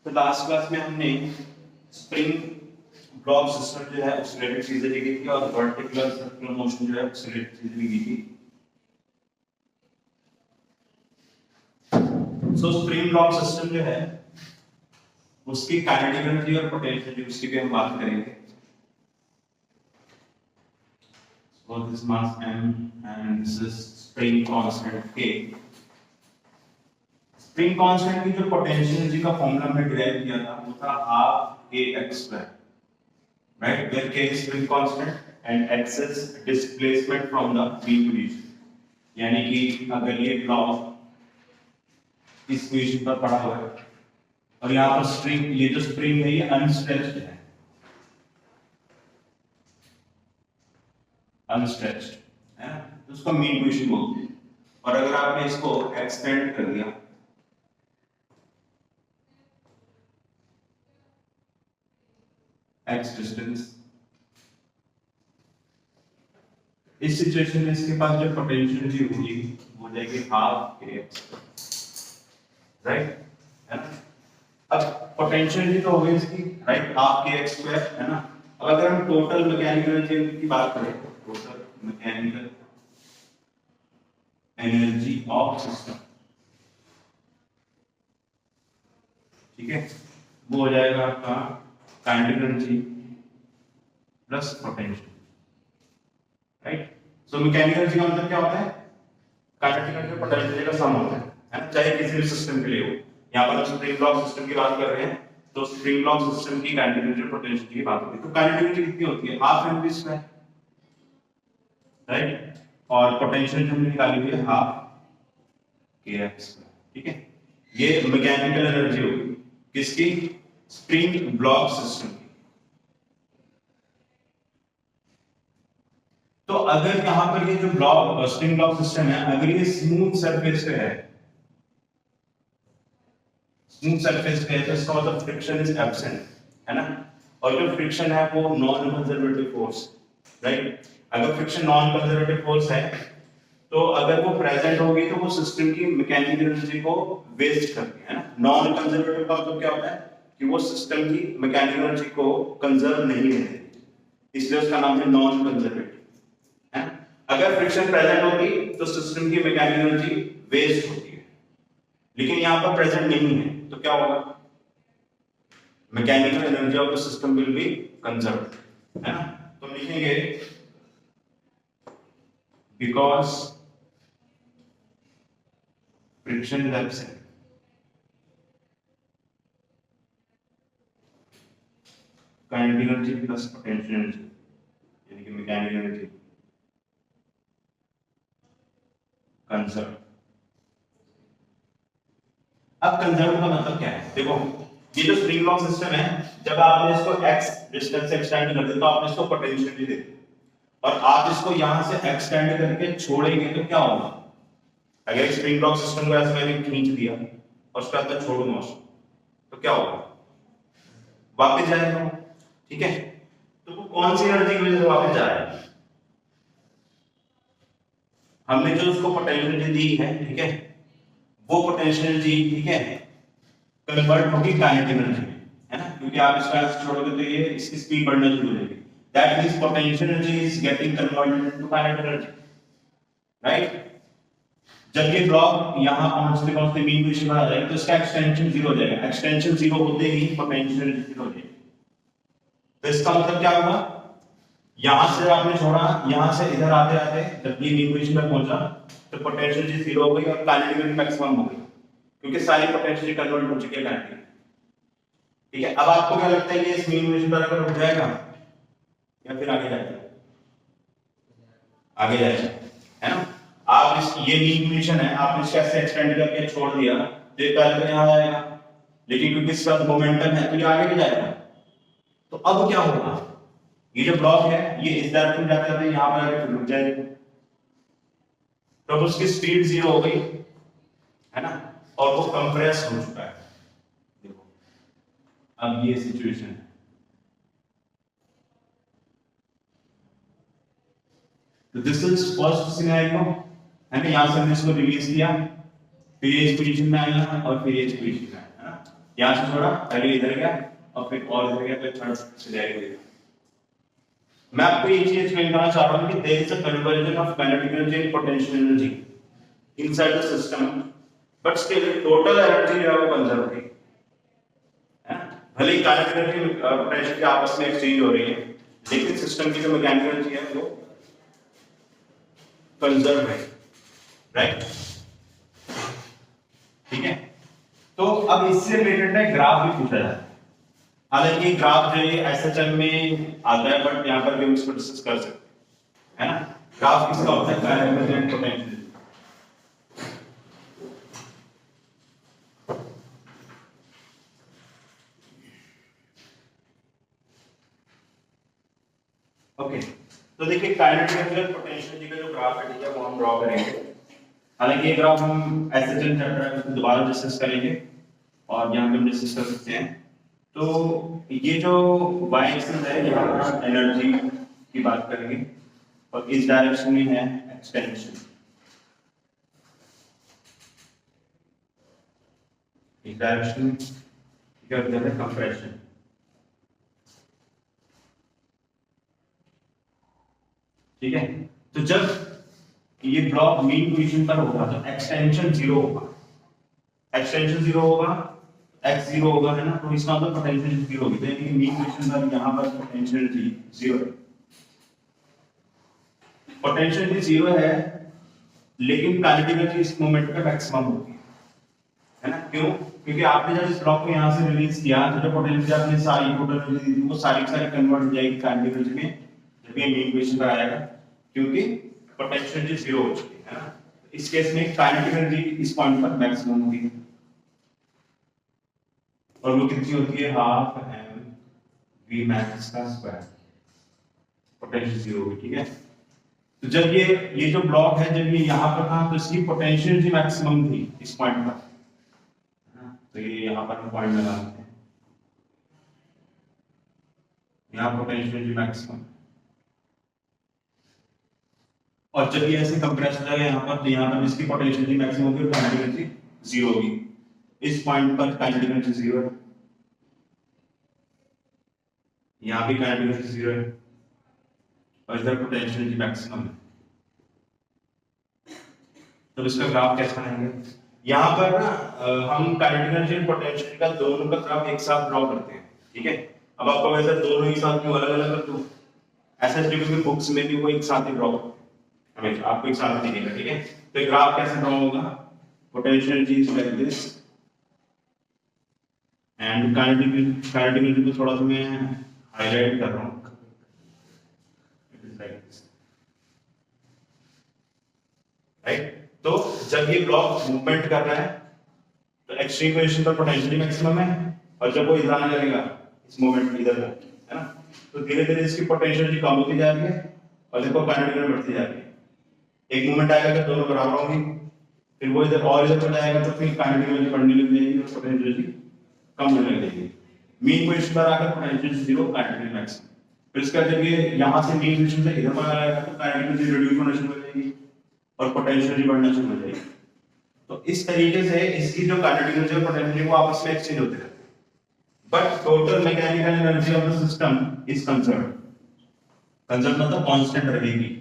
तो last class में हमने स्प्रिंग ब्लॉक सिस्टम जो है उससे रिलेटेड चीजें लिखी थी और वर्टिकल सर्कुलर मोशन जो है उससे रिलेटेड चीजें लिखी थी। सो स्प्रिंग ब्लॉक सिस्टम जो है उसकी काइनेटिक एनर्जी और पोटेंशियल एनर्जी उसकी भी हम बात करेंगे। So this mass m and this is spring constant k। Spring constant की जो पोटेंशियल एनर्जी का फॉर्मूला हमने डिराइव किया था वो था half kx square, right, where k is spring constant and x is displacement from the mean position। यानी कि अगर ये ब्लॉक इस पोजीशन पर पड़ा हुआ है और यहाँ पर स्प्रिंग, ये जो स्प्रिंग है ये अनस्ट्रेच्ड है, अनस्ट्रेच्ड है, तो उसका मीन पोजीशन बोलते हैं। और अगर आपने इसको एक्सटेंड कर दिया x डिस्टेंस, इस सिचुएशन में इसके पास जो पोटेंशियल एनर्जी होगी वो हो जाएगी हाफ kx, राइट, है ना। अब पोटेंशियल एनर्जी तो हो गई इसकी, राइट, हाफ kx स्क्वायर, है ना। अब अगर हम टोटल मैकेनिकल एनर्जी की बात करें, total mechanical energy of system, ठीक है, वो हो जाएगा आपका kinetic energy plus potential, right. So mechanical energy का मतलब क्या होता है, काइनेटिक एनर्जी और पोटेंशियल एनर्जी का सम होता है, चाहे किसी भी सिस्टम के लिए हो। यहाँ पर हम स्प्रिंग ब्लॉक सिस्टम की बात कर रहे हैं तो स्प्रिंग ब्लॉक सिस्टम की काइनेटिक एनर्जी और पोटेंशियल की बात होती है। तो काइनेटिक एनर्जी कितनी होती है, हाफ mv स्क्वायर, राइट, और पोटेंशियल हमने निकाली हुई है हाफ kx स्क्वायर, ठीक है। ये मैकेनिकल एनर्जी होगी किसकी, स्प्रिंग ब्लॉक सिस्टम की। तो अगर यहां पर ये जो ब्लॉक स्प्रिंग ब्लॉक सिस्टम है, अगर ये स्मूथ सरफेस पे है, स्मूथ सरफेस पे है, तो इसका मतलब फ्रिक्शन इज एब्सेंट, है ना। और जो फ्रिक्शन है वो नॉन कंजर्वेटिव फोर्स, राइट। अगर फ्रिक्शन नॉन कंजर्वेटिव फोर्स है तो अगर वो प्रेजेंट होगी तो वो सिस्टम की मैकेनिकल एनर्जी को वेस्ट करती है ना। नॉन कंजर्वेटिव का मतलब क्या होता है कि वो सिस्टम की मैकेनिकल एनर्जी को कंजर्व नहीं करती, इसलिए उसका नाम है नॉन कंजर्वेटिव, है। अगर फ्रिक्शन प्रेजेंट होती तो सिस्टम की मैकेनिकल एनर्जी वेस्ट होती है, लेकिन यहाँ पर प्रेजेंट नहीं है तो क्या होगा, mechanical energy of the system will be conserved, है ना। तो हम लिखेंगे because friction is absent, kinetic energy plus potential energy यानी कि मैकेनिकल एनर्जी कंजर्व। अब कंजर्व का मतलब क्या है, देखो ये जो स्प्रिंग ब्लॉक सिस्टम है, जब आपने इसको x डिस्टेंस से एक्सटेंड कर दिया तो आपने इसको पोटेंशियल एनर्जी दे दी, और आप इसको यहां से एक्सटेंड करके छोड़ेंगे तो क्या होगा, अगर स्प्रिंग ब्लॉक सिस्टम को ऐसे मैंने खींच दिया और उसके अंदर छोड़ूंगा उसको तो क्या होगा, वापस जाएगा, ठीक है। तो वो कौन सी एनर्जी की वजह से वापस जा रहा है, हमने जो उसको पोटेंशियल एनर्जी दी है, ठीक है, वो पोटेंशियल एनर्जी, ठीक है, कन्वर्ट होगी काइनेटिक एनर्जी में, है ना, क्योंकि आप इसका ऐसे छोड़ोगे तो ये इसकी स्पीड बढ़ना शुरू हो जाएगी। That means potential energy is getting converted into kinetic energy, right. जब ये ब्लॉक यहां पहुंचते पहुंचते मीन पोजीशन आ जाएगा तो इसका एक्सटेंशन 0 हो जाएगा, एक्सटेंशन 0 होते ही पोटेंशियल एनर्जी 0 हो जाएगी। तो इसका मतलब क्या होगा, यहां से आपने छोड़ा, यहां से इधर आते आते जब ये मीन पोजीशन पर पहुंचा तो पोटेंशियल एनर्जी 0 हो गई और काइनेटिक एनर्जी मैक्सिमम हो गई, क्योंकि सारी पोटेंशियल कन्वर्ट हो चुकी है काइनेटिक, ठीक है। अब आपको क्या लगता है कि इस मीन पोजीशन पर अगर उठ जाएगा या फिर आगे जाएगा, आगे जाएगा, है ना। आप इस ये मीन पोजीशन है, आपने इसको ऐसे एक्सटेंड करके छोड़ दिया तो ये पहले यहां आएगा, लेकिन क्योंकि इसका मोमेंटम है तो ये आगे भी जाएगा। तो अब क्या होगा, ये जो ब्लॉक है ये इस डायरेक्शन में जाते जाते यहां पर आके रुक जाएगा, तो अब उसकी स्पीड 0 हो गई, है ना, और वो कंप्रेस हो चुका है। देखो अब ये सिचुएशन है, तो दिस इज फर्स्ट सिनेरियो, है ना। यहां से हमने इसको रिलीज किया, फिर ये इस पोजीशन में आया और फिर ये इस पोजीशन में आया, है ना। यहाँ से छोड़ा, पहले इधर गया और फिर और इधर गया, फिर थर्ड से जाएगा। मैं आपको ये चीज एक्सप्लेन करना चाह रहा हूँ कि there is a conversion of kinetic energy and potential energy inside the system, but still total energy जो है वो कंजर्व है। भले ही काइनेटिक एनर्जी पोटेंशियल के आपस में एक्सचेंज हो रही है, लेकिन सिस्टम की जो मैकेनिकल एनर्जी है वो कंजर्व है, राइट? ठीक है, तो अब इससे रिलेटेड ना ग्राफ भी पूछा जाता है। हालांकि ग्राफ जो है एसएचएम में आता है, बट यहाँ पर भी हम इसको डिस्कस कर सकते हैं, है ना? ग्राफ किसका होता है? Kinetic and potential. ओके, तो देखिए काइनेटिक एनर्जी और पोटेंशियल का जो ग्राफ है, ठीक है, वो हम ड्रॉ करेंगे। हालांकि ये ग्राफ हम एसएचएम चैप्टर में दोबारा डिस्कस करेंगे और यहाँ पे हम डिस्कस कर सकते हैं। तो ये जो y एक्सिस है, यहाँ पर एनर्जी की बात करेंगे और इस डायरेक्शन में है एक्सटेंशन, इस डायरेक्शन में क्या होता है? कंप्रेशन। ठीक है, तो जब ये ब्लॉक मीन पोजीशन पर होगा तो एक्सटेंशन जीरो होगा, एक्सटेंशन जीरो होगा, x जीरो होगा, है ना? तो इसका मतलब पोटेंशियल जीरो होगी, यानी कि मीन पोजीशन पर यहाँ पर पोटेंशियल जीरो है। पोटेंशियल जीरो है, लेकिन काइनेटिक एनर्जी इस मोमेंट पे मैक्सिमम होगी, है ना? क्यों? क्योंकि आपने जब इस ब्लॉक को यहाँ से रिलीज किया तो जो पोटेंशियल आपने सारी टोटल एनर्जी दी थी वो सारी की सारी कन्वर्ट हो जाएगी काइनेटिक एनर्जी में जब ये मीन पोजीशन पर आएगा, क्योंकि पोटेंशियल एनर्जी जीरो हो चुकी है ना? इस केस में काइनेटिक एनर्जी इस पॉइंट पर मैक्सिमम होगी और वो कितनी होती है? हाफ एम वी मैक्स का स्क्वायर, पोटेंशियल जीरो होगी। ठीक है, तो जब ये जो ब्लॉक है जब ये यहाँ पर था तो इसकी पोटेंशियल एनर्जी मैक्सिमम थी इस पॉइंट पर, तो ये यहाँ पर हम पॉइंट लगाते हैं, यहाँ पोटेंशियल एनर्जी मैक्सिमम। और जब ये ऐसे कंप्रेस हो जाएगा यहाँ पर, तो यहाँ पर इसकी पोटेंशियल एनर्जी मैक्सिमम होगी और काइनेटिक एनर्जी जीरो होगी। इस पॉइंट पर काइनेटिक एनर्जी जीरो है, यहाँ भी काइनेटिक एनर्जी जीरो है और इधर पोटेंशियल एनर्जी मैक्सिमम है। तो इसका ग्राफ कैसा बनाएंगे? यहाँ पर ना हम काइनेटिक एनर्जी और पोटेंशियल का दोनों का ग्राफ एक साथ ड्रॉ करते हैं। ठीक है, अब आपको वैसे दोनों ही साथ क्यों अलग अलग कर दूं? ऐसा इसलिए क्योंकि बुक्स में भी वो एक साथ ही ड्रॉ हमें आपको एक साथ दिखेगा। ठीक है, तो ग्राफ कैसे ड्रॉ होगा? Potential energy is like this and kinetic energy को थोड़ा सा मैं हाईलाइट कर रहा हूँ, it is like this, right? तो जब ये ब्लॉक मूवमेंट कर रहा है तो एक्सट्रीम पोजीशन पर पोटेंशियल मैक्सिमम है और जब वो इधर आने लगेगा इस मोमेंट इधर है ना, तो धीरे धीरे इसकी पोटेंशियल एनर्जी कम होती जा रही है और देखो काइनेटिक एनर्जी बढ़ती जा रही है। एक मोमेंट आएगा कि दोनों बराबर होंगी, फिर वो इधर और इधर चला जाएगा तो फिर काइनेटिक एनर्जी बढ़ने लग जाएगी और पोटेंशियल एनर्जी कम होने लग जाएगी। मीन पोजीशन पर आकर potential zero, kinetic energy maximum. फिर इसका जब ये यहां से मीन पोजीशन से इधर पर आएगा तो काइनेटिक एनर्जी रिड्यूस होना शुरू हो जाएगी और पोटेंशियल एनर्जी बढ़ना शुरू हो जाएगी। तो इस तरीके से इसकी जो काइनेटिक एनर्जी और पोटेंशियल एनर्जी वो आपस में एक्सचेंज होते रहते हैं, but total mechanical energy of the system is conserved. Conserved मतलब कांस्टेंट रहेगी,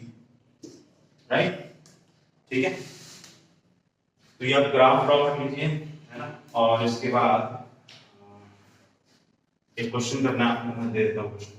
राइट? ठीक है, तो ये आप ग्राफ ड्रॉ कर लीजिए, है ना? और इसके बाद एक क्वेश्चन करना है आपको, मैं दे देता हूँ क्वेश्चन।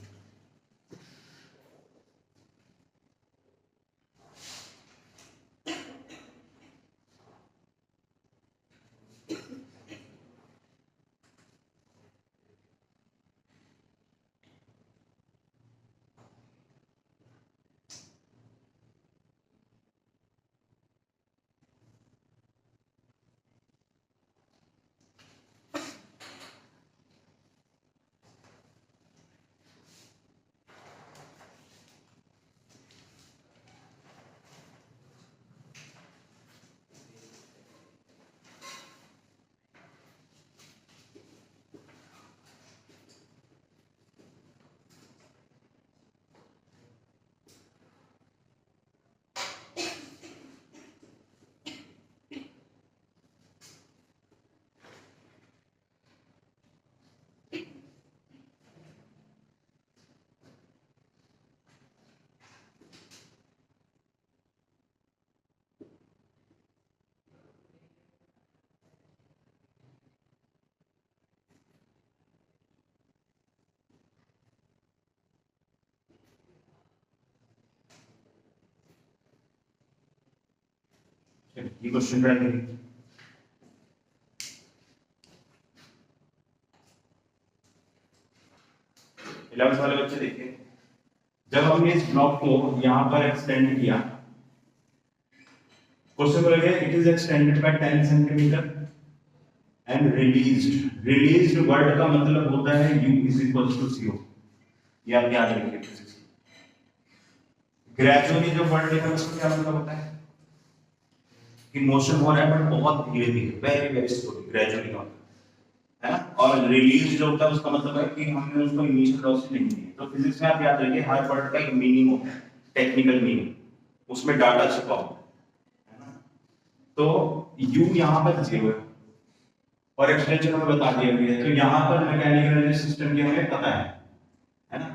ये क्वेश्चन ट्राई करिए। 11th वाले बच्चे देखिए, जब हमने इस ब्लॉक को यहां पर एक्सटेंड किया, क्वेश्चन बोला गया it is extended by 10 centimetre and released word का मतलब होता है u is equal to co। ये आप याद रखिए फिजिक्स। ग्रेजुअली जो वर्ड लिखा है उसका क्या मतलब होता है कि मोशन हो रहा है बट बहुत धीरे धीरे, वेरी वेरी स्लोली, ग्रेजुअली होता है ना। और रिलीज जो होता है उसका मतलब है कि हमने उसको इनिशियल वेलोसिटी नहीं दी। तो फिजिक्स में आप याद रखिए हर वर्ड का एक मीनिंग होता है, टेक्निकल मीनिंग, उसमें डाटा छुपा होता है ना। तो u यहां पर 0 है और एक्सटेंशन हमें बता दिया गया है, तो यहां पर मैकेनिकल एनर्जी सिस्टम की हमें पता है ना।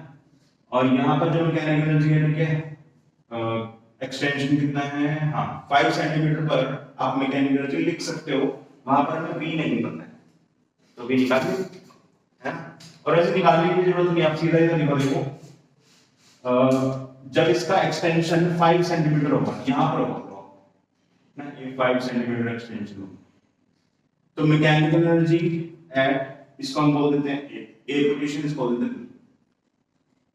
और यहां पर जो मैकेनिकल एनर्जी है क्या है, एक्सटेंशन कितना है, हाँ 5 सेंटीमीटर पर आप मैकेनिकल एनर्जी लिख सकते हो, वहां पर हमें v नहीं पता है तो भी निकाल ली है ना। और ऐसे निकालने की जरूरत नहीं, आप सीधा इधर निकाल देखो, जब इसका एक्सटेंशन 5 सेंटीमीटर होगा यहां पर होगा ना, ये 5 सेंटीमीटर एक्सटेंशन होगा, तो मैकेनिकल एनर्जी एट, इसको हम बोल देते हैं ए पोजीशन, इसको बोल देते हैं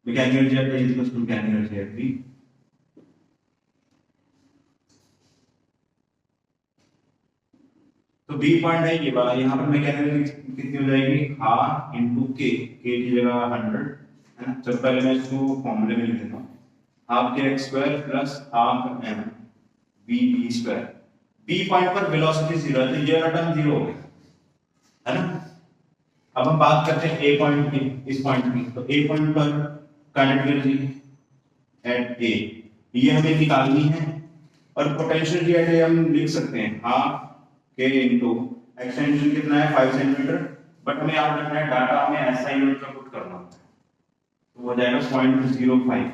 mechanical energy at A equals to mechanical energy at B. तो बी पॉइंट है ये वाला, यहाँ पर मैकेनिकल एनर्जी कितनी हो जाएगी, हाफ इनटू के की जगह 100 है ना। तो पहले मैं इसको फॉर्मूले में लिख देता हूँ, half K X square plus half M B B square. B point पर वेलोसिटी 0 है तो ये वाला टर्म 0 हो गया है ना। अब हम बात करते हैं ए पॉइंट की, इस पॉइंट की। तो ए पॉइंट पर काइनेटिक एनर्जी एट ए ये हमें निकालनी है, और पोटेंशियल एनर्जी एट ए हम लिख सकते हैं हाफ के इनटू एक्सटेंशन कितना है 5 सेंटीमीटर, बट हमें याद रखना है डाटा हमें ऐसा यूनिट में पुट करना है, तो हो जाएगा 0.05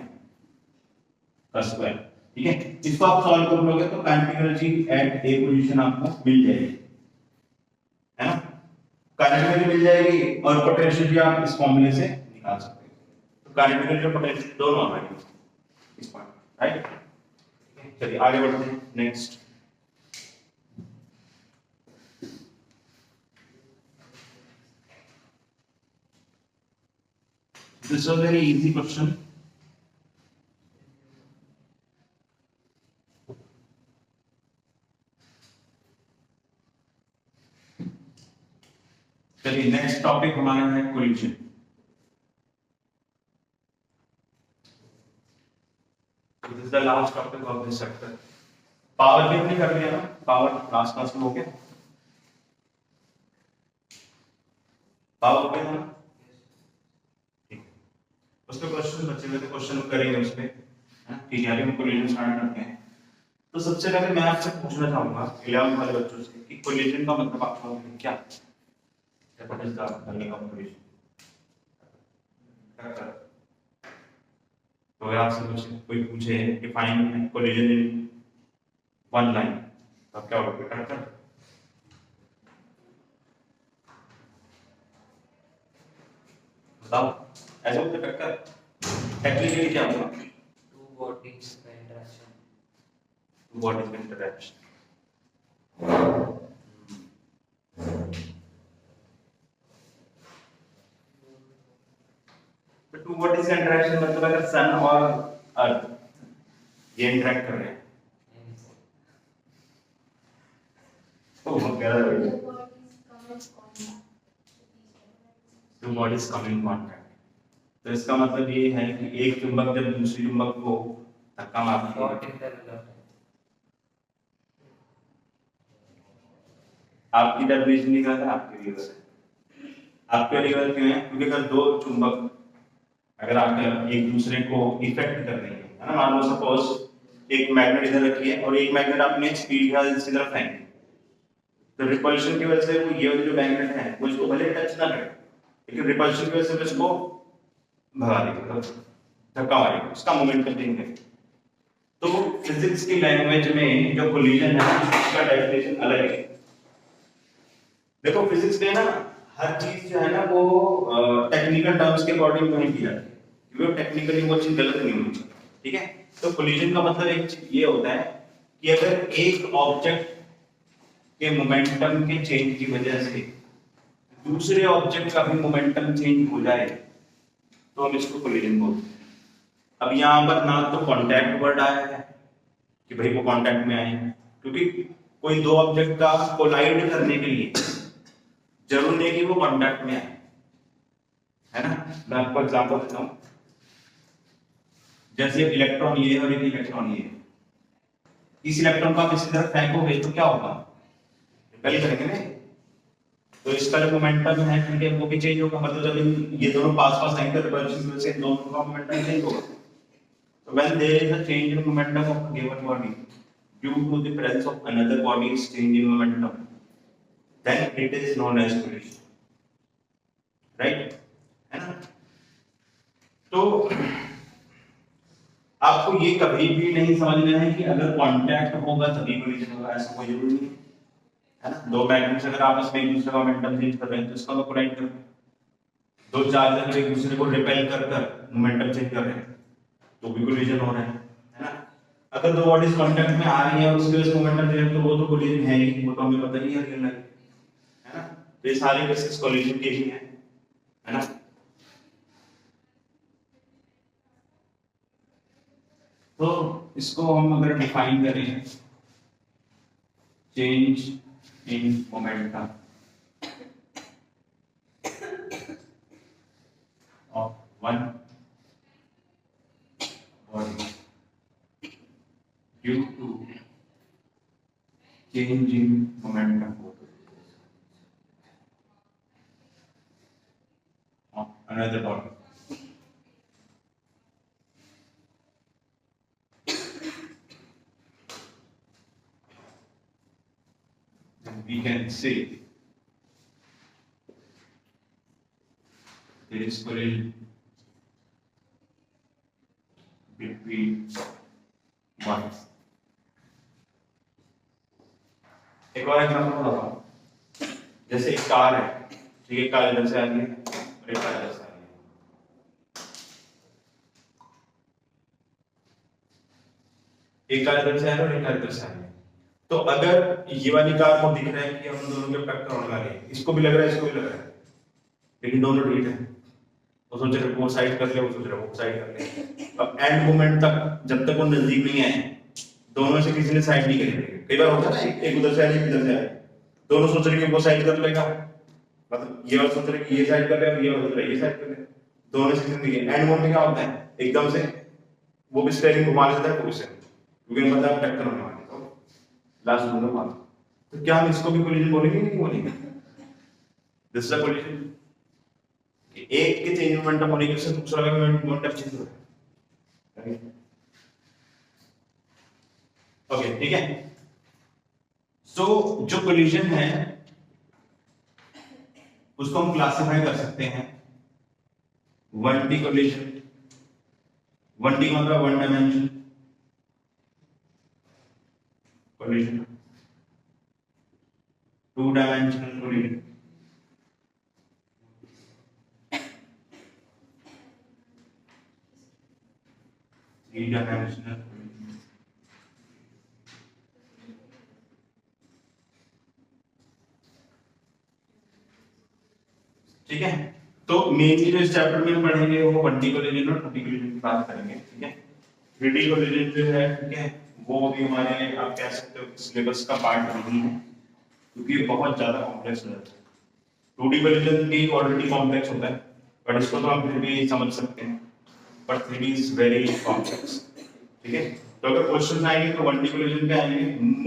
का स्क्वायर। ठीक है, इसको आप सॉल्व कर लोगे तो kinetic energy at A position आपको मिल जाएगी है ना। काइनेटिक एनर्जी मिल जाएगी और पोटेंशियल भी आप इस फॉर्मूले से निकाल सकते हो। तो काइनेटिक एनर्जी और पोटेंशियल दोनों आ गए इस पॉइंट, राइट। चलिए आगे बढ़ते हैं next. This is a very easy question. चलिए नेक्स्ट टॉपिक हमारा है collision. This is the last topic of this chapter. Power भी हमने कर लिया ना, पावर लास्ट क्लास में हो गया, पावर हो गया ना। उसके क्वेश्चन बचे हुए थे, क्वेश्चन करेंगे उस पे, ठीक है। अभी हम कोलिजन स्टार्ट करते हैं। तो सबसे पहले मैं आपसे पूछना चाहूंगा 11th वाले बच्चों से कि कोलिजन का मतलब आप समझते क्या है, what is the meaning of collision. तो अगर आपसे कुछ कोई पूछे define collision in one line तो आप क्या बोलोगे, टक्कर। बताओ ऐसे बोलते टक्कर, टेक्निकली क्या होगा, two bodies का interaction. टू बॉडीज का इंटरेक्शन। तो टू बॉडीज का इंटरेक्शन मतलब अगर सन और अर्थ ये इंटरेक्ट कर रहे हैं तो वो क्या है, two bodies come in contact. तो इसका मतलब ये है कि एक चुंबक जब दूसरे चुंबक को धक्का मारती है, What is the result? आपकी डेफिनेशन नहीं कहता आपकी रिवर्स है। आपके रिवर्स क्यों है, क्योंकि अगर दो चुंबक अगर आकर एक दूसरे को इफेक्ट कर रहे हैं है ना, मान लो सपोज एक मैग्नेट इधर रखी है और एक मैग्नेट आपने स्पीड का इसी तरफ फेंकी, तो रिपल्शन की वजह से वो ये जो मैग्नेट है वो इसको भले टच ना करे, लेकिन रिपल्शन की वजह से इसको भगा देगा, धक्का मारेगा, उसका मोमेंटम देंगे। तो फिजिक्स की लैंग्वेज में जो कोलिजन है उसका डेफिनेशन अलग है। देखो फिजिक्स में ना हर चीज जो है ना वो टेक्निकल टर्म्स के अकॉर्डिंग नहीं की जाती है, क्योंकि टेक्निकली वो चीज गलत नहीं होनी चाहिए, ठीक है। तो कोलिजन का मतलब एक ये होता है कि अगर एक ऑब्जेक्ट के मोमेंटम के चेंज की वजह से दूसरे ऑब्जेक्ट का भी मोमेंटम चेंज हो जाए तो हम इसको कोलिजन बोलते हैं। अब यहाँ पर ना तो कांटेक्ट वर्ड आया है कि भाई वो कांटेक्ट में आए हैं, क्योंकि कोई दो ऑब्जेक्ट का कोलाइड करने के लिए जरूर नहीं कि वो कांटेक्ट में आए, है ना। मैं आपको एग्जांपल देता हूँ, जैसे एक इलेक्ट्रॉन ये और एक इलेक्ट्रॉन ये, इस इलेक्ट्रॉन को आप इसी तरफ फेंकोगे तो क्या होगा, रिपेल करेंगे ना, तो इसका जो मोमेंटम है ठीक है वो भी चेंज होगा। मतलब जब ये दोनों पास पास आएंगे तो रिपल्शन की वजह से इन दोनों का मोमेंटम चेंज होगा। तो when there is a change in momentum of a given body due to the presence of another body's change in momentum, then it is known as collision, right, है ना। तो आपको ये कभी भी नहीं समझना है कि अगर कांटेक्ट होगा तभी कोलिजन होगा, ऐसा कोई जरूरी नहीं है ना। दो मैग्नेट्स अगर आपस में एक दूसरे का मोमेंटम चेंज कर रहे हैं तो इसका कोलाइड कर रहे हैं। दो चार्ज अगर एक दूसरे को रिपेल कर कर मोमेंटम चेंज कर रहे हैं तो भी कोलिजन हो रहा है ना। अगर दो बॉडीज कांटेक्ट में आ रही हैं और उसके वजह से मोमेंटम चेंज तो वो तो कोलिजन है ही, वो तो हमें पता ही है रियल लाइफ, है ना। तो ये सारे केसेस कोलिजन के ही हैं, है ना। तो इसको हम अगर डिफाइन करें, change in momentum of one body due to change in momentum of another body. Then we can say there is collision between bodies. एक और एग्जांपल बताता हूँ, जैसे एक कार है, ठीक है, कार इधर से आ रही है और एक कार इधर से आ रही है, एक कार इधर से आ रही है और एक कार इधर से आ रही है। तो अगर ये वाली कार को दिख रहा है कि हम दोनों के टक्कर होने वाली है, इसको भी लग रहा है इसको भी लग रहा है, लेकिन दोनों ठीक है, तो सोच रहे वो साइड कर ले, वो सोच रहे वो साइड कर ले। अब एंड मोमेंट तक जब तक वो नजदीक नहीं आए दोनों से किसी ने साइड नहीं करी। कई बार होता है ना, एक उधर से आए एक इधर से आए, दोनों सोच रहे कि वो साइड कर लेगा, मतलब ये वाला सोच रहे कि ये साइड कर ले और ये वाला सोच रहा है ये साइड कर ले, दोनों से किसी ने एंड मोमेंट में क्या होता है, एकदम से वो भी स्टीयरिंग घुमा लेता है, पोजीशन क्योंकि पता है टक्कर होने वाली, तो लास्ट दोनों मार। तो क्या हम इसको भी कोलिजन बोलेंगे नहीं बोलेंगे? This is a collision. एक के चेंज मोमेंटम होने की वजह से दूसरा का मोमेंटम चेंज हो रहा है। ओके ठीक है। सो जो कोलिजन है उसको हम क्लासिफाई कर सकते हैं 1D कोलिजन, 1D मतलब one dimension collision, 2 dimensional collision, 3 dimensional collision, ठीक है। तो मेनली जो इस चैप्टर में हम पढ़ेंगे वो 1D कोलिजन और 2D कोलिजन की बात करेंगे, ठीक है। 3D कोलिजन जो है, ठीक है, वो भी हमारे आप कह सकते हो सिलेबस का पार्ट नहीं है क्योंकि ये बहुत ज्यादा कॉम्प्लेक्स होता है। 2D कोलिजन भी ऑलरेडी कॉम्प्लेक्स होता है बट इसको तो हम फिर भी समझ सकते हैं, but 3D is very complex, ठीक है। तो अगर क्वेश्चंस आएंगे तो 1D कोलिजन पे आएंगे,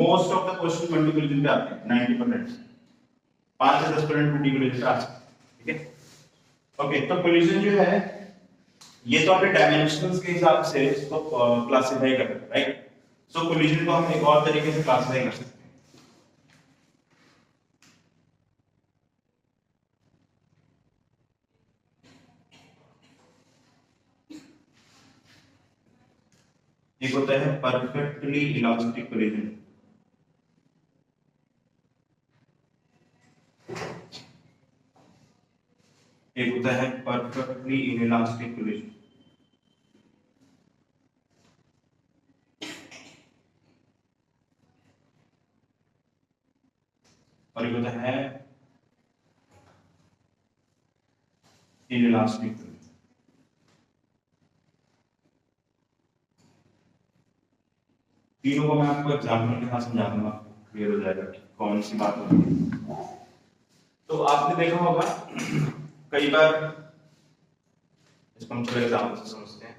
most of the question 1D collision पे आते हैं, 90%, 5 से 10% 2D कोलिजन पे आ सकते हैं, ठीक है। ओके, तो कोलिजन जो है ये तो आपने डायमेंशंस के हिसाब से इसको क्लासिफाई कर रहे हैं, राइट। सो कोलिजन को हम एक और तरीके से क्लासिफाई कर सकते हैं। एक होता है परफेक्टली इलास्टिक कोलिजन, एक होता है परफेक्टली इनइलास्टिक कोलिजन। और ये होता है इनइलास्टिक। तीनों को मैं आपको एग्जाम्पल के साथ समझा दूंगा, क्लियर हो जाएगा कि कौन सी बात होती है। तो आपने देखा होगा कई बार, इसको हम चलो एग्जाम्पल से समझते हैं।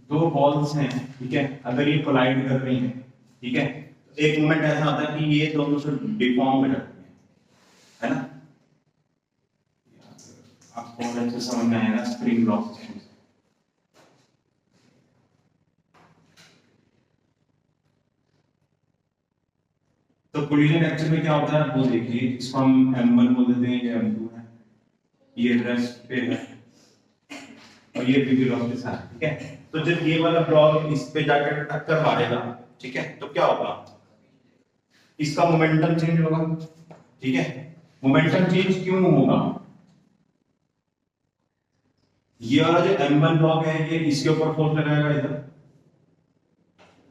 दो बॉल्स हैं, ठीक है, अगर ये कोलाइड कर रही हैं, ठीक है, एक मोमेंट ऐसा आता है कि ये दोनों से डिफॉर्म हो जाती है ना। आपको अच्छे से समझ में आएगा स्प्रिंग लॉ से। तो कोलिजन एक्चुअली में क्या होता है वो देखिए, इसको हम m1 बोल देते हैं, ये m2 है, ये रेस्ट पे है और ये भी वेलोसिटी है, ठीक है। तो जब ये वाला ब्लॉक इस पे जाकर टक्कर मारेगा, ठीक है, तो क्या होगा, इसका मोमेंटम चेंज होगा, ठीक है। मोमेंटम चेंज क्यों होगा, ये वाला जो m1 ब्लॉक है ये इसके ऊपर फोर्स लगाएगा इधर,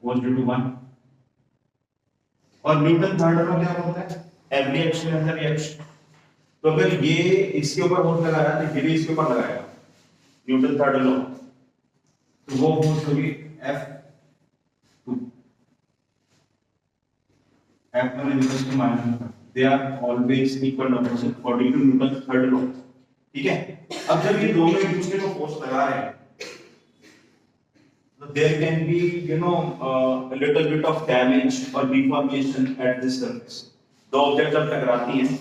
फोर्स ड्यू टू 1, और न्यूटन थर्ड लॉ क्या बोलता है, every action has a reaction. तो अगर ये इसके ऊपर फोर्स लगा रहा है तो ये भी इसके ऊपर लगाएगा, न्यूटन थर्ड लॉ, तो वो फोर्स होगी F2, F1 is equal to -1, they are always equal opposite according to Newton's third law, ठीक है। अब जब ये दोनों एक दूसरे को फोर्स लगा रहे हैं तो there can be a little bit of damage or deformation at this surface। दो ऑब्जेक्ट जब टकराती हैं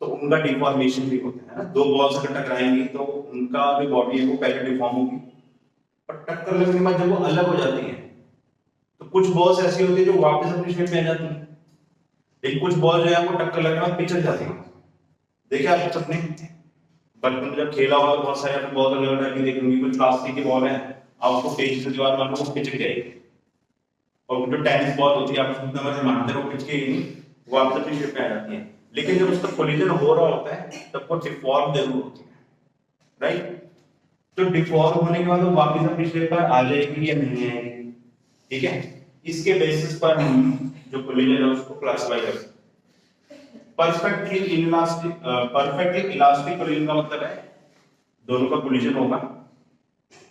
तो उनका डिफॉर्मेशन भी होता है ना, दो बॉल्स अगर टकराएंगी तो उनका जो बॉडी है वो पहले डिफॉर्म होगी, और टक्कर लगने के बाद जब वो अलग हो जाती हैं तो कुछ बॉल्स ऐसी होती है जो वापस अपनी शेप में आ जाती हैं, लेकिन कुछ बॉल जो है वो टक्कर लगने के बाद पिचक जाती है। देखिए आप सबने बचपन में जब खेला होगा बहुत सारे आपने बॉल अलग अलग देखी होंगी, कुछ प्लास्टिक की बॉल है, आप उसको तेजी से दीवार मारो वो पिचक जाएगी, और जो टेनिस बॉल होती है आप उसमें मजे मारते हो पिचकेगी नहीं, वो वापस अपनी शेप में आ जाती है। लेकिन जब उसका कोलिजन हो रहा होता है तब वो डिफॉर्म जरूर होती है, राइट। तो डिफॉर्म होने के बाद वो वापस अपनी शेप पर आ जाएगी या नहीं आएगी, ठीक है। इसके बेसिस पर हम जो कोलिजन है उसको क्लासिफाई कर सकते हैं। परफेक्टली इलास्टिक कोलिजन का मतलब है दोनों का कोलिजन होगा,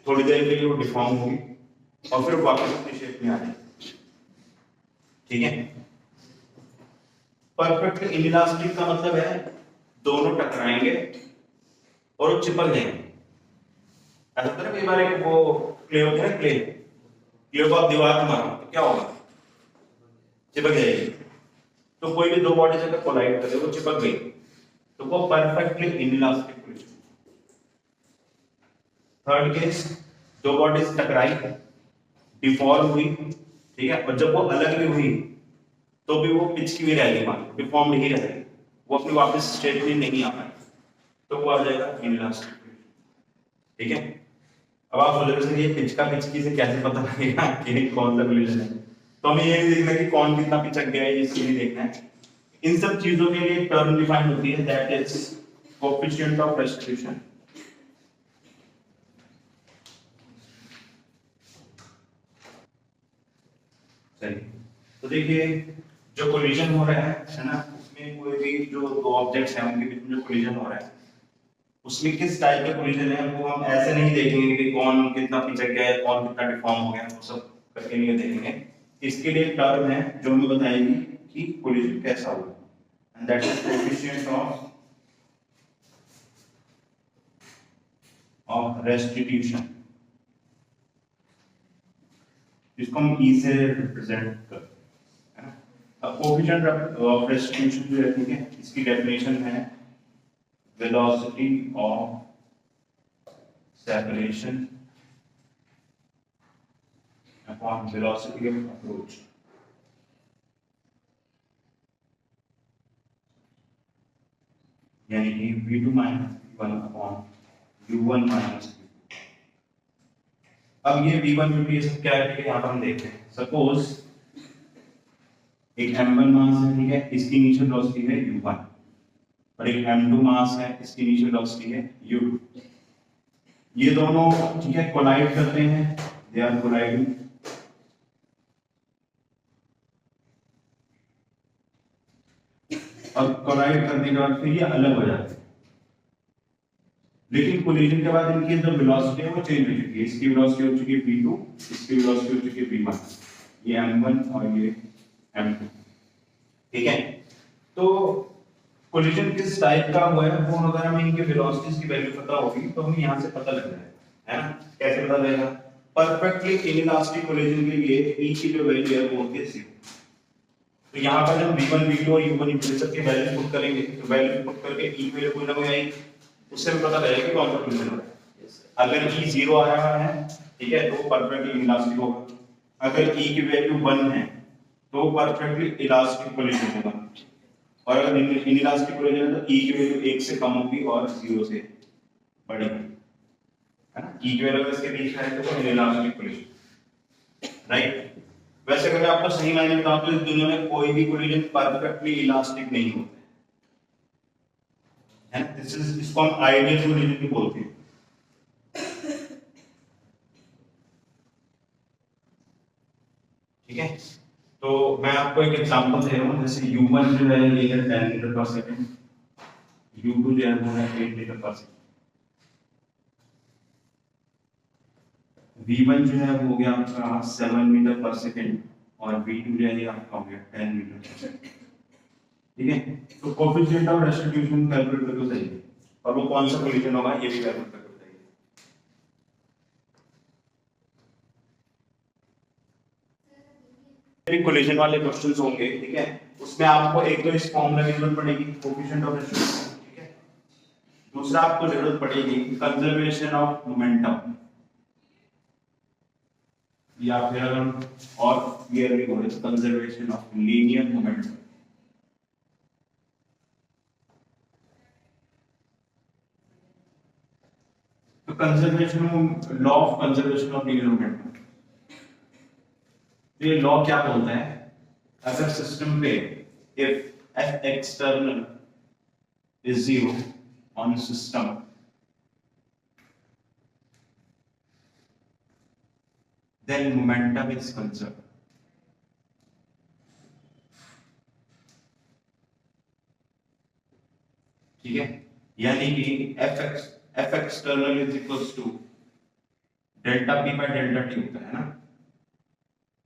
थोड़ी देर के लिए वो डिफॉर्म होगी और फिर वापस अपनी शेप में आ जाएगी, ठीक है। परफेक्ट इनइलास्टिक का मतलब है दोनों टकराएंगे और वो चिपक जाएंगे। ऐसा होता है ना कई बार, एक वो क्ले होता है, क्ले को आप दीवार में मारो तो क्या होगा, चिपक जाएगी। तो कोई भी दो बॉडीज अगर कोलाइड करे वो चिपक गई तो वो perfectly inelastic collision. Third case, दो बॉडीज टकराई, डिफॉर्म हुई, ठीक है, और जब वो अलग भी हुई तो भी वो पिचकी हुई रहेगी, मान डिफॉर्म नहीं रहेगी, वो अपनी वापस स्टेट में नहीं आ पाए, तो वो आ जाएगा इनइलास्टिक, ठीक है। अब आप सोच रहे हैं ये पिचका पिचकी से कैसे पता लगेगा कि कौन सा कोलिजन है, तो हमें ये नहीं देखना कि कौन कितना पिचक गया है, इसके लिए देखना है। इन सब चीजों के लिए टर्म डिफाइन होती है, that is coefficient of restitution. सही, तो देखिए जो कोलिजन हो रहा है ना, उसमें कोई भी जो दो ऑब्जेक्ट्स हैं उनके बीच में जो कोलिजन हो रहा है उसमें किस टाइप का कोलिजन है वो हम ऐसे नहीं देखेंगे कि कौन कितना पिचक गया है, कौन कितना डिफॉर्म हो गया, वो सब करके नहीं देखेंगे। इसके लिए एक टर्म है जो हमें बताएगी कि कोलिजन कैसा हुआ, and that is coefficient of restitution, इसको हम ई से रिप्रेजेंट करते हैं, है ना। अब कोएफिशिएंट ऑफ रेस्टिट्यूशन जो है, ठीक है, इसकी डेफिनेशन है velocity of separation upon velocity of approach। यानी कि v2 minus v1 upon u1 minus v2। अब ये v1 v2 ये सब क्या है, ठीक है, यहाँ पर हम देखते हैं। सपोज एक m1 मास है, ठीक है, इसकी इनिशियल वेलोसिटी है u1, और एक m2 मास है, इसकी इनिशियल वेलोसिटी है u2। ये दोनों ठीक है कोलाइड करते हैं, दे आर कोलाइडिंग। और कोलाइड करने के बाद फिर ये अलग हो जाते हैं, लेकिन कोलिजन के बाद इनकी जो वेलोसिटी है वो चेंज हो चुकी है। इसकी वेलोसिटी हो चुकी है v2, इसकी वेलोसिटी हो चुकी है v1, ये m1 और ये m2। ठीक है, तो कोलिजन किस टाइप का हुआ है वो अगर हमें इनके वेलोसिटीज की वैल्यू पता होगी तो हमें यहां से पता लग जाएगा, है ना। कैसे पता लगेगा? परफेक्टली इनइलास्टिक कोलिजन के लिए e की जो वैल्यू है वो होती है 0। तो यहां पर जब v1 v2 और u1 इम्प्रेसर की वैल्यू पुट करेंगे तो वैल्यू पुट करके e की वैल्यू कोई ना कोई आएगी, उससे हमें पता लगेगा कि कौन सा कोलिजन हो रहा है। अगर e 0 आ रहा है, ठीक है, तो परफेक्टली इनइलास्टिक होगा। अगर e की वैल्यू 1 है तो परफेक्टली इलास्टिक कोलिजन होगा। और अगर इनइलास्टिक कोलिजन है तो e की वैल्यू 1 से कम होगी और 0 से बढ़ेगी, है ना। e की वैल्यू इसके बीच में है तो इनइलास्टिक कोलिजन, राइट। वैसे अगर मैं आपको सही मायने में बताऊं तो इस दुनिया में कोई भी कोलिजन परफेक्टली इलास्टिक नहीं होता है, दिस इज, इसको हम आइडियल कोलिजन भी बोलते हैं। ठीक है, तो मैं आपको एक एग्जांपल दे रहा हूं, जैसे u1 जो है ये है 10 मीटर पर सेकंड, u2 जो है वो है 8 मीटर पर सेकंड, v1 जो है वो हो गया आपका 7 मीटर पर सेकंड और v2 जो है ये आपका हो गया 10 मीटर पर सेकंड। ठीक है, तो कोएफिशिएंट ऑफ रेस्टिट्यूशन कैलकुलेट करके बताइए, और वो कौन सा कोलिजन होगा ये भी कैलकुलेट करके बताइए। भी कोलिजन वाले क्वेश्चंस होंगे, ठीक है, उसमें आपको एक तो इस फॉर्मूला की जरूरत पड़ेगी कोएफिशिएंट ऑफ रेस्टिट्यूशन, ठीक है। दूसरा आपको जरूरत पड़ेगी कंजर्वेशन ऑफ मोमेंटम, या फिर अगर हम और क्लियरली बोले तो कंजर्वेशन ऑफ लीनियर मोमेंटम। तो conservation, law of conservation of linear momentum, ये लॉ क्या बोलता है? अगर सिस्टम पे if f external is 0 on system, then momentum is conserved। ठीक है, यानी कि f external is equals to delta p by delta t होता है ना,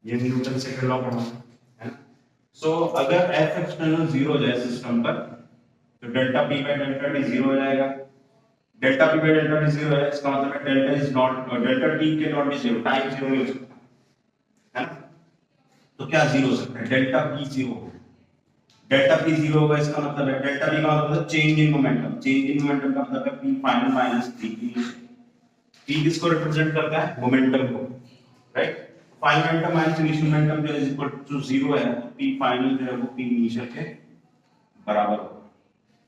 ये न्यूटन सेकंड लॉ पढ़ा है ना। सो अगर f external 0 हो जाए सिस्टम पर तो delta p by delta t 0 हो जाएगा। Delta p by delta t 0 है, इसका मतलब है delta is not, delta t के नॉट इज 0, टाइम 0 नहीं हो सकता है ना। तो क्या 0 हो सकता है? डेल्टा p 0 होगा। डेल्टा p 0 होगा, इसका मतलब है डेल्टा p का मतलब change in momentum, change in momentum का मतलब है p final minus p p किसको रिप्रेजेंट करता है? मोमेंटम को, right. Final momentum minus initial momentum जो इज इक्वल टू 0 है, तो p फाइनल जो है वो p इनिशियल के बराबर होगा,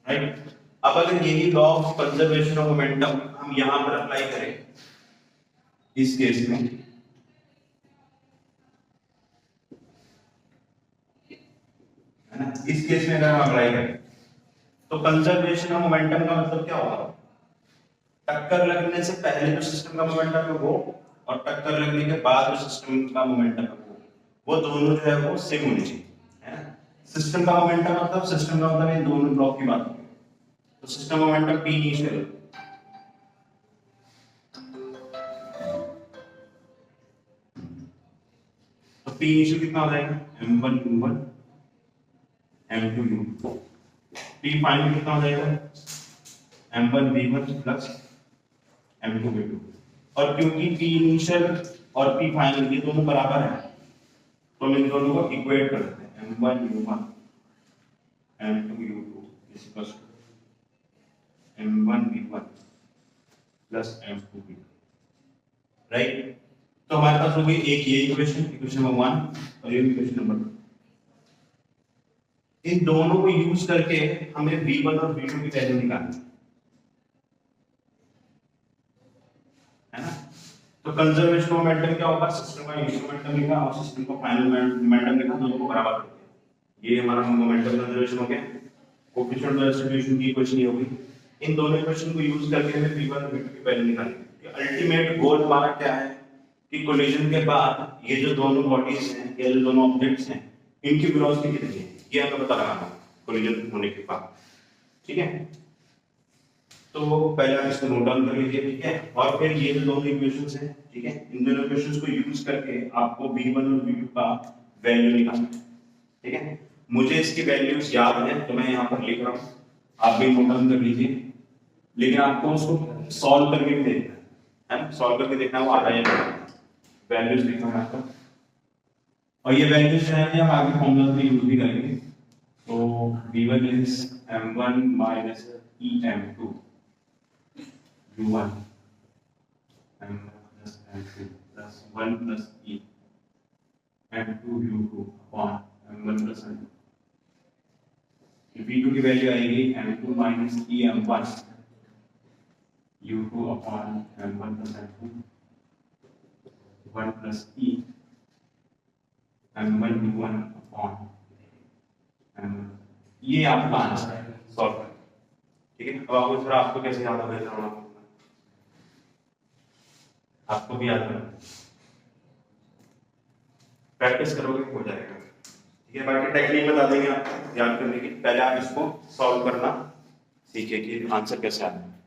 राइट। अब अगर यही law of conservation of momentum हम यहां पर अप्लाई करें इस केस में, है ना, इस केस में अगर हम अप्लाई करें तो कंजर्वेशन ऑफ मोमेंटम का मतलब क्या होगा? टक्कर लगने से पहले जो सिस्टम का मोमेंटम है वो, और टक्कर लगने के बाद जो सिस्टम का मोमेंटम है वो दोनों जो है वो सेम होने चाहिए, है ना। सिस्टम का मोमेंटम मतलब, सिस्टम का मतलब इन दोनों ब्लॉक की बात है, तो सिस्टम मोमेंटम p इनिशियल, तो p इनिशियल कितना हो जाएगा? m1 u1 m2 u2, p final कितना हो जाएगा? m1 v1 plus m2 v2। और क्योंकि p इनिशियल और p फाइनल ये दोनों बराबर है तो हम इन दोनों को इक्वेट कर देते हैं, m1 u1 m2 u2 is equal to m1 v1 plus m2 v2, right. तो हमारे पास हो गई एक ये इक्वेशन, इक्वेशन नंबर 1 और ये इक्वेशन नंबर 2। इन दोनों को यूज करके हमें v1 और v2 की वैल्यू निकालनी है ना। तो कंजर्वेशन मोमेंटम क्या होगा? सिस्टम का इनिशियल मोमेंटम लिखा और सिस्टम का फाइनल मोमेंटम लिखा, दोनों को बराबर कर दिया, ये हमारा मोमेंटम कंजर्वेशन हो गया। कोएफिशिएंट ऑफ डिस्ट्रीब्यूशन की इक्वेशन ये होगी। इन दोनों इक्वेशन को यूज करके हमें v1 और v2 की वैल्यू निकालनी है। अल्टीमेट गोल हमारा क्या है कि कोलिजन के बाद ये जो दोनों बॉडीज हैं या जो दोनों ऑब्जेक्ट्स हैं इनकी वेलोसिटी कितनी है ये हमें पता लगाना है कोलिजन होने के बाद। ठीक है, तो पहले आप इसको नोट डाउन कर लीजिए। ठीक है, और फिर ये जो दोनों इक्वेशंस हैं, ठीक है, इन दोनों इक्वेशंस को यूज करके आपको v1 और v2 का वैल्यू निकालना है। ठीक है, मुझे इसकी वैल्यूज याद है तो मैं यहाँ पर लिख रहा हूँ, आप भी नोट डाउन कर लीजिए, लेकिन आपको उसको सॉल्व करके भी देखना है ना, सॉल्व करके देखना वो आता है वैल्यूज लिखना है आपको। और ये वैल्यूज जो है हम आगे फॉर्मूला में यूज भी करेंगे। तो v1 is m1 minus em2 u1 m1 plus m2 plus 1 plus e m2 u2 upon m1 plus m2। v2 की वैल्यू आएगी m2 minus e m1 u2 upon m1 plus m2 1 plus e m1 u1 upon m1। ये आपका answer है solve कर। ठीक है, अब आपको थोड़ा आपको कैसे याद होगा थोड़ा आपको भी याद करना, प्रैक्टिस करोगे हो जाएगा। ठीक है, बाकी टेक्निक बता देंगे आपको याद करने की, पहले आप इसको सॉल्व करना सीखिए कि आंसर कैसे आता है।